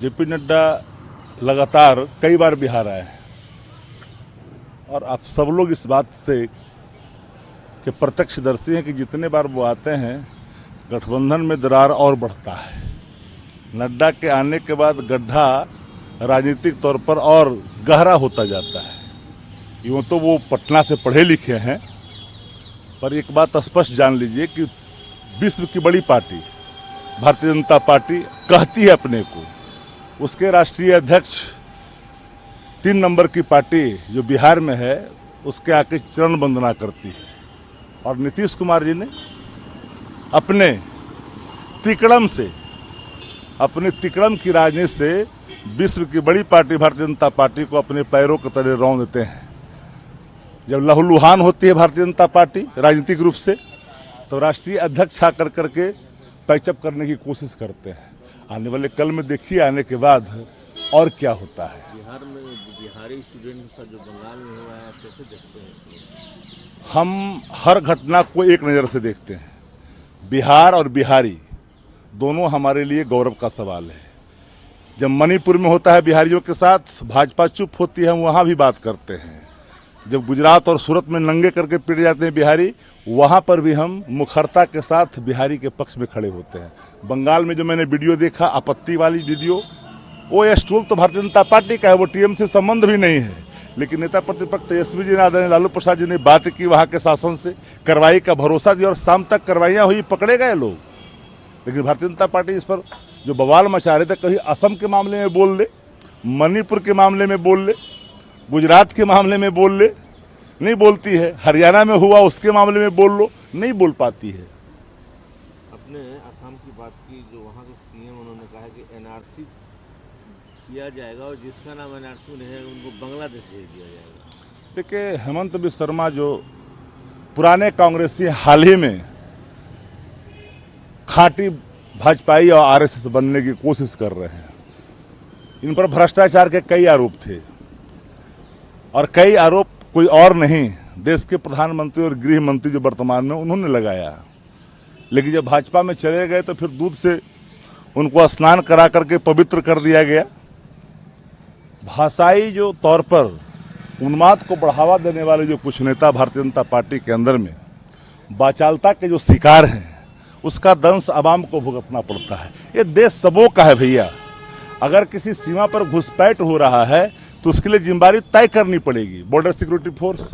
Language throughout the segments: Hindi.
जेपी नड्डा लगातार कई बार बिहार आए हैं और आप सब लोग इस बात से कि प्रत्यक्षदर्शी हैं कि जितने बार वो आते हैं गठबंधन में दरार और बढ़ता है। नड्डा के आने के बाद गड्ढा राजनीतिक तौर पर और गहरा होता जाता है। यूँ तो वो पटना से पढ़े लिखे हैं, पर एक बात स्पष्ट जान लीजिए कि विश्व की बड़ी पार्टी भारतीय जनता पार्टी कहती है अपने को, उसके राष्ट्रीय अध्यक्ष 3 नंबर की पार्टी जो बिहार में है उसके आके चरण वंदना करती है। और नीतीश कुमार जी ने अपने तिकड़म की राजनीति से विश्व की बड़ी पार्टी भारतीय जनता पार्टी को अपने पैरों के तले रौंद देते हैं। जब लहूलुहान होती है भारतीय जनता पार्टी राजनीतिक रूप से, तो राष्ट्रीय अध्यक्ष आकर करके पैचअप करने की कोशिश करते हैं। आने वाले कल में देखिए आने के बाद और क्या होता है। बिहार में बिहारी स्टूडेंट का जो बंगाल में हुआ है कैसे देखते हैं? हम हर घटना को एक नज़र से देखते हैं। बिहार और बिहारी दोनों हमारे लिए गौरव का सवाल है। जब मणिपुर में होता है बिहारियों के साथ भाजपा चुप होती है, हम वहाँ भी बात करते हैं। जब गुजरात और सूरत में नंगे करके पीटे जाते हैं बिहारी, वहाँ पर भी हम मुखरता के साथ बिहारी के पक्ष में खड़े होते हैं। बंगाल में जो मैंने वीडियो देखा, आपत्ति वाली वीडियो, वो स्टूल तो भारतीय जनता पार्टी का है, वो टीएमसी से संबंध भी नहीं है। लेकिन नेता प्रतिपक्ष तेजस्वी जी ने, लालू प्रसाद जी ने बात की वहाँ के शासन से, कार्रवाई का भरोसा दिया और शाम तक कार्रवाइयाँ हुई, पकड़े गए लोग। लेकिन भारतीय जनता पार्टी इस पर जो बवाल मचा रहे थे, कहीं असम के मामले में बोल ले, मणिपुर के मामले में बोल ले, गुजरात के मामले में बोल ले, नहीं बोलती है। हरियाणा में हुआ उसके मामले में बोल लो, नहीं बोल पाती है। अपने असम की बात की, जो वहाँ के सीएम उन्होंने कहा कि एनआरसी किया जाएगा और जिसका नाम एनआरसी नहीं है उनको बांग्लादेश भेज दिया जाएगा। देखिए, हेमंत बिस्वा शर्मा जो पुराने कांग्रेसी हाल ही में खांटी भाजपाई और आरएसएस बनने की कोशिश कर रहे हैं, इन पर भ्रष्टाचार के कई आरोप थे और कई आरोप कोई और नहीं, देश के प्रधानमंत्री और गृह मंत्री जो वर्तमान में उन्होंने लगाया। लेकिन जब भाजपा में चले गए तो फिर दूध से उनको स्नान करा करके पवित्र कर दिया गया। भाषाई जो तौर पर उन्माद को बढ़ावा देने वाले जो कुछ नेता भारतीय जनता पार्टी के अंदर में वाचालता के जो शिकार हैं, उसका दंश आवाम को भुगतना पड़ता है। ये देश सबों का है भैया। अगर किसी सीमा पर घुसपैठ हो रहा है तो उसके लिए जिम्मेदारी तय करनी पड़ेगी। बॉर्डर सिक्योरिटी फोर्स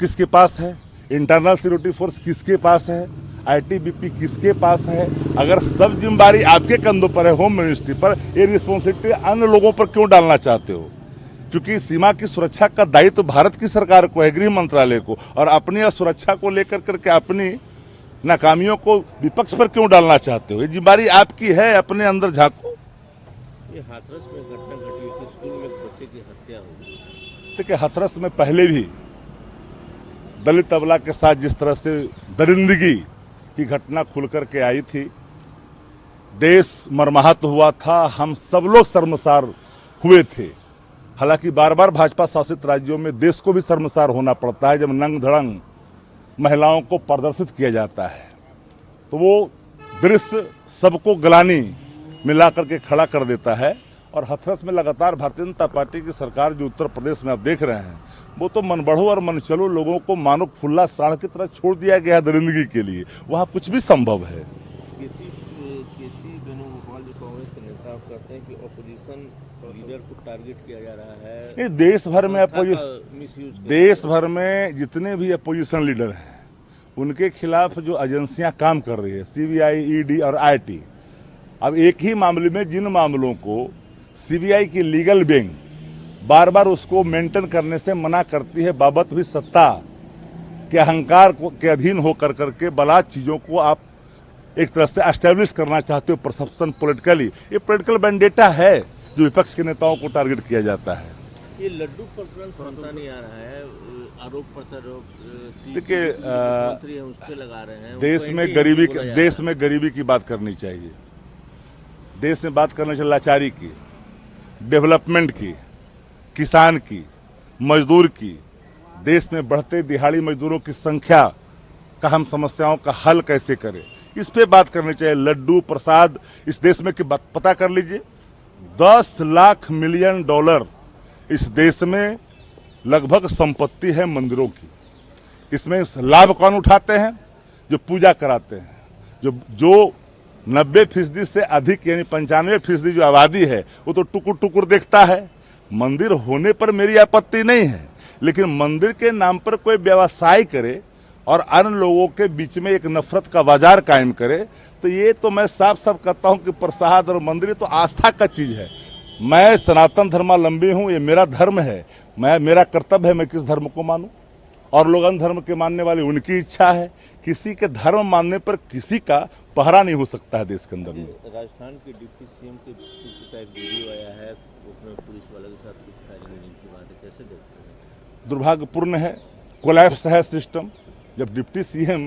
किसके पास है, इंटरनल सिक्योरिटी फोर्स किसके पास है, आईटीबीपी किसके पास है। अगर सब जिम्मेदारी आपके कंधों पर है, होम मिनिस्ट्री पर, ये रिस्पॉन्सिबिलिटी अन्य लोगों पर क्यों डालना चाहते हो? क्योंकि सीमा की सुरक्षा का दायित्व तो भारत की सरकार को है, गृह मंत्रालय को, और अपनी सुरक्षा को लेकर करके अपनी नाकामियों को विपक्ष पर क्यों डालना चाहते हो? ये जिम्मेदारी आपकी है, अपने अंदर झांको। ये हाथरस में घटना घटी थी, स्कूल में एक बच्चे की हत्या हुई। देखिए, हाथरस में पहले भी दलित अबला के साथ जिस तरह से दरिंदगी की घटना खुल करके आई थी, देश मर्माहत हुआ था, हम सब लोग शर्मसार हुए थे। हालांकि बार बार भाजपा शासित राज्यों में देश को भी शर्मसार होना पड़ता है जब नंग धड़ंग महिलाओं को प्रदर्शित किया जाता है, तो वो दृश्य सबको गलानी में ला करके खड़ा कर देता है। और हाथरस में लगातार भारतीय जनता पार्टी की सरकार जो उत्तर प्रदेश में आप देख रहे हैं, वो तो मन बढ़ो और मन चलो, लोगों को मानो खुला साढ़ की तरह छोड़ दिया गया दरिंदगी के लिए। वहाँ कुछ भी संभव है। केसी वेणुगोपाल जो कांग्रेस के नेता कहते हैं कि ऑपोजिशन लीडर को टारगेट किया जा रहा है। ये देश भर में जितने भी अपोजिशन लीडर हैं, उनके खिलाफ जो एजेंसियां काम कर रही है, सीबीआई, ईडी और आईटी, अब एक ही मामले में जिन मामलों को सीबीआई की लीगल विंग बार बार उसको मेंटेन करने से मना करती है, बाबत भी सत्ता के अहंकार के अधीन होकर करके बलात् चीज़ों को आप एक तरह से एस्टेब्लिश करना चाहते हो परसेप्शन पॉलिटिकली। ये पॉलिटिकल वेंडेटा है जो विपक्ष के नेताओं को टारगेट किया जाता है। ये लड्डू प्रकरण सुनता नहीं आ रहा है, आरोप प्रत्यारोप देखिए, उस पे लगा रहे हैं। देश में गरीबी की बात करनी चाहिए, देश में बात करनी चाहिए लाचारी की, डेवलपमेंट की, किसान की, मजदूर की। देश में बढ़ते दिहाड़ी मजदूरों की संख्या का हम समस्याओं का हल कैसे करें, इस पे बात करनी चाहिए। लड्डू प्रसाद इस देश में की बात पता कर लीजिए, 10 लाख मिलियन डॉलर इस देश में लगभग संपत्ति है मंदिरों की। इसमें लाभ कौन उठाते हैं? जो पूजा कराते हैं, जो 90% से अधिक यानी 95% जो आबादी है वो तो टुकुर टुकुर देखता है। मंदिर होने पर मेरी आपत्ति नहीं है, लेकिन मंदिर के नाम पर कोई व्यवसाय करे और अन्य लोगों के बीच में एक नफरत का बाजार कायम करे, तो ये तो मैं साफ साफ कहता हूँ कि प्रसाद और मंदिर तो आस्था का चीज है। मैं सनातन धर्मावलंबी हूँ, ये मेरा धर्म है, मेरा कर्तव्य है मैं किस धर्म को मानूं, और लोग अन्य धर्म के मानने वाले उनकी इच्छा है। किसी के धर्म मानने पर किसी का पहरा नहीं हो सकता है देश के अंदर में। राजस्थान के डिप्टी सीएम के पुत्र का एक वीडियो आया है, उसमें पुलिस वालों के साथ कुछ फायरिंग की बात है, कैसे देखते हैं? दुर्भाग्यपूर्ण है, कोलैप्स है सिस्टम। जब डिप्टी सीएम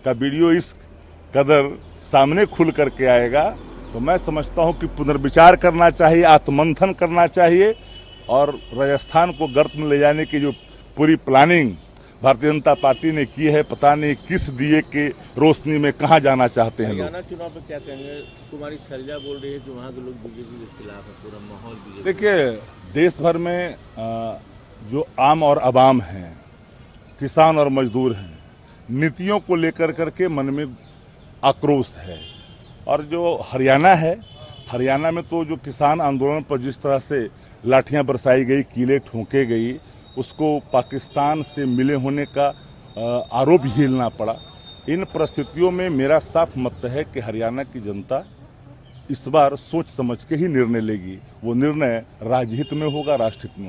का वीडियो इस कदर सामने खुल करके आएगा तो मैं समझता हूं कि पुनर्विचार करना चाहिए, आत्ममंथन करना चाहिए, और राजस्थान को गर्त में ले जाने की जो पूरी प्लानिंग भारतीय जनता पार्टी ने की है, पता नहीं किस दिए के रोशनी में कहां जाना चाहते हैं लोग। हरियाणा चुनाव पे क्या कहेंगे? कुमारी शैलजा बोल रही है कि वहाँ के लोग बीजेपी के खिलाफ है, पूरा माहौल बीजेपी। देखिए, देश भर में जो आम और अवाम हैं, किसान और मजदूर हैं, नीतियों को लेकर करके मन में आक्रोश है। और जो हरियाणा है, हरियाणा में तो जो किसान आंदोलन पर जिस तरह से लाठियां बरसाई गई, कीले ठोंके गई, उसको पाकिस्तान से मिले होने का आरोप झेलना पड़ा। इन परिस्थितियों में मेरा साफ मत है कि हरियाणा की जनता इस बार सोच समझ के ही निर्णय लेगी। वो निर्णय राजहित में होगा, राष्ट्रहित में होगा।